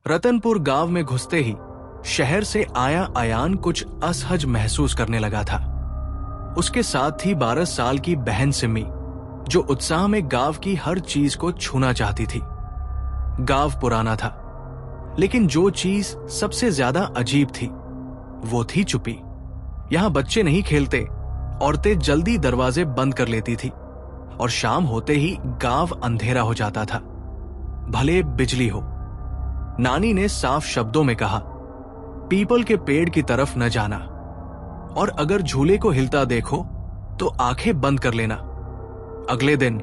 रतनपुर गांव में घुसते ही शहर से आया अयान कुछ असहज महसूस करने लगा था। उसके साथ थी 12 साल की बहन सिमी, जो उत्साह में गांव की हर चीज को छूना चाहती थी। गांव पुराना था, लेकिन जो चीज सबसे ज्यादा अजीब थी वो थी चुप्पी। यहां बच्चे नहीं खेलते, औरतें जल्दी दरवाजे बंद कर लेती थी और शाम होते ही गांव अंधेरा हो जाता था, भले बिजली हो। नानी ने साफ शब्दों में कहा, पीपल के पेड़ की तरफ न जाना, और अगर झूले को हिलता देखो तो आंखें बंद कर लेना। अगले दिन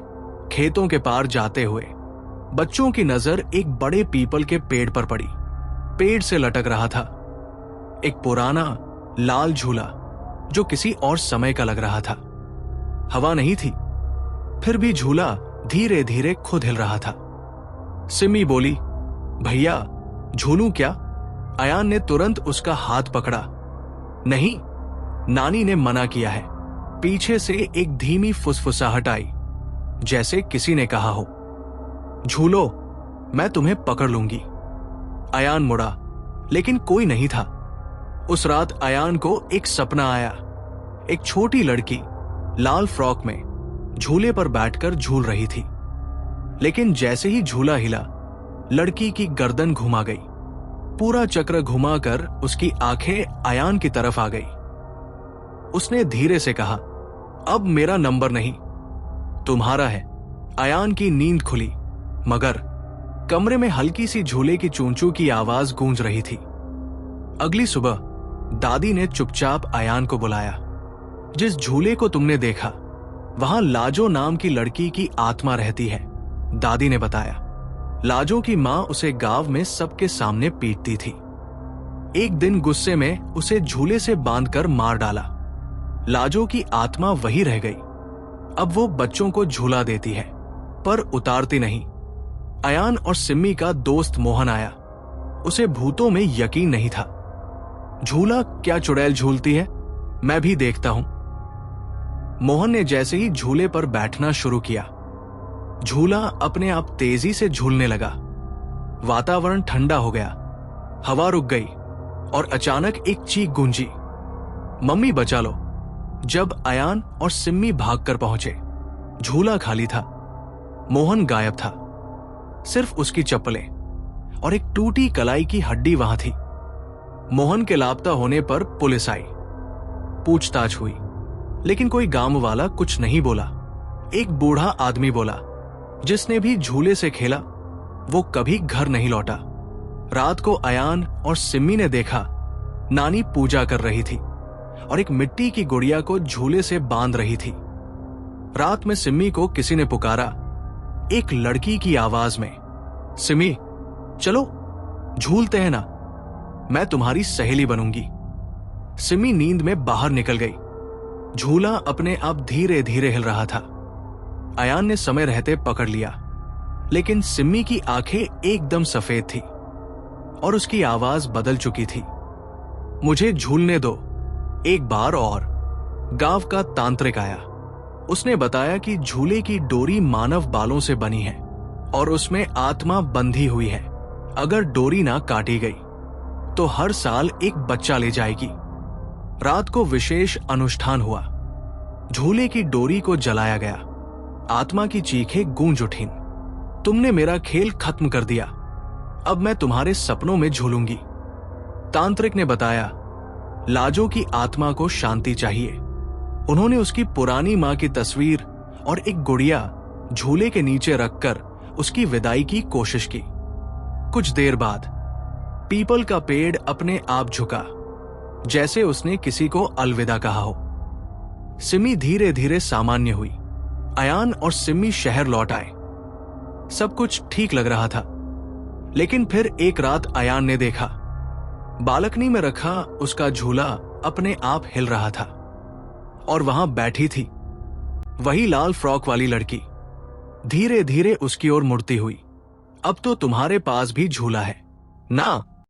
खेतों के पार जाते हुए बच्चों की नजर एक बड़े पीपल के पेड़ पर पड़ी। पेड़ से लटक रहा था एक पुराना लाल झूला, जो किसी और समय का लग रहा था। हवा नहीं थी, फिर भी झूला धीरे धीरे खुद हिल रहा था। सिमी बोली, भैया झूलूं क्या? अयान ने तुरंत उसका हाथ पकड़ा। नहीं, नानी ने मना किया है। पीछे से एक धीमी फुसफुसाहट आई, जैसे किसी ने कहा हो, झूलो, मैं तुम्हें पकड़ लूंगी। अयान मुड़ा, लेकिन कोई नहीं था। उस रात अयान को एक सपना आया। एक छोटी लड़की लाल फ्रॉक में झूले पर बैठकर झूल रही थी, लेकिन जैसे ही झूला हिला, लड़की की गर्दन घुमा गई। पूरा चक्र घुमाकर उसकी आंखें अयान की तरफ आ गई। उसने धीरे से कहा, अब मेरा नंबर नहीं, तुम्हारा है। अयान की नींद खुली, मगर कमरे में हल्की सी झूले की चूंचू की आवाज गूंज रही थी। अगली सुबह दादी ने चुपचाप अयान को बुलाया। जिस झूले को तुमने देखा, वहां लाजो नाम की लड़की की आत्मा रहती है, दादी ने बताया। लाजो की मां उसे गांव में सबके सामने पीटती थी। एक दिन गुस्से में उसे झूले से बांधकर मार डाला। लाजो की आत्मा वही रह गई। अब वो बच्चों को झूला देती है, पर उतारती नहीं। अयान और सिम्मी का दोस्त मोहन आया। उसे भूतों में यकीन नहीं था। झूला क्या चुड़ैल झूलती है? मैं भी देखता हूं। मोहन ने जैसे ही झूले पर बैठना शुरू किया, झूला अपने आप तेजी से झूलने लगा। वातावरण ठंडा हो गया, हवा रुक गई और अचानक एक चीख गूंजी, मम्मी बचा लो। जब अयान और सिम्मी भागकर पहुंचे, झूला खाली था। मोहन गायब था, सिर्फ उसकी चप्पलें और एक टूटी कलाई की हड्डी वहां थी। मोहन के लापता होने पर पुलिस आई। पूछताछ हुई, लेकिन कोई गांव वाला कुछ नहीं बोला। एक बूढ़ा आदमी बोला, जिसने भी झूले से खेला वो कभी घर नहीं लौटा। रात को अयान और सिम्मी ने देखा, नानी पूजा कर रही थी और एक मिट्टी की गुड़िया को झूले से बांध रही थी। रात में सिम्मी को किसी ने पुकारा, एक लड़की की आवाज में, सिमी चलो झूलते हैं ना, मैं तुम्हारी सहेली बनूंगी। सिमी नींद में बाहर निकल गई। झूला अपने आप धीरे धीरे हिल रहा था। अयान ने समय रहते पकड़ लिया, लेकिन सिम्मी की आंखें एकदम सफेद थी और उसकी आवाज बदल चुकी थी। मुझे झूलने दो एक बार और। गांव का तांत्रिक आया। उसने बताया कि झूले की डोरी मानव बालों से बनी है और उसमें आत्मा बंधी हुई है। अगर डोरी ना काटी गई तो हर साल एक बच्चा ले जाएगी। रात को विशेष अनुष्ठान हुआ। झूले की डोरी को जलाया गया। आत्मा की चीखें गूंज उठीं, तुमने मेरा खेल खत्म कर दिया, अब मैं तुम्हारे सपनों में झूलूंगी। तांत्रिक ने बताया, लाजो की आत्मा को शांति चाहिए। उन्होंने उसकी पुरानी मां की तस्वीर और एक गुड़िया झूले के नीचे रखकर उसकी विदाई की कोशिश की। कुछ देर बाद पीपल का पेड़ अपने आप झुका, जैसे उसने किसी को अलविदा कहा हो। सिमी धीरे धीरे सामान्य हुई। अयान और सिमी शहर लौट आए। सब कुछ ठीक लग रहा था, लेकिन फिर एक रात अयान ने देखा, बालकनी में रखा उसका झूला अपने आप हिल रहा था और वहां बैठी थी वही लाल फ्रॉक वाली लड़की, धीरे धीरे उसकी ओर मुड़ती हुई। अब तो तुम्हारे पास भी झूला है ना?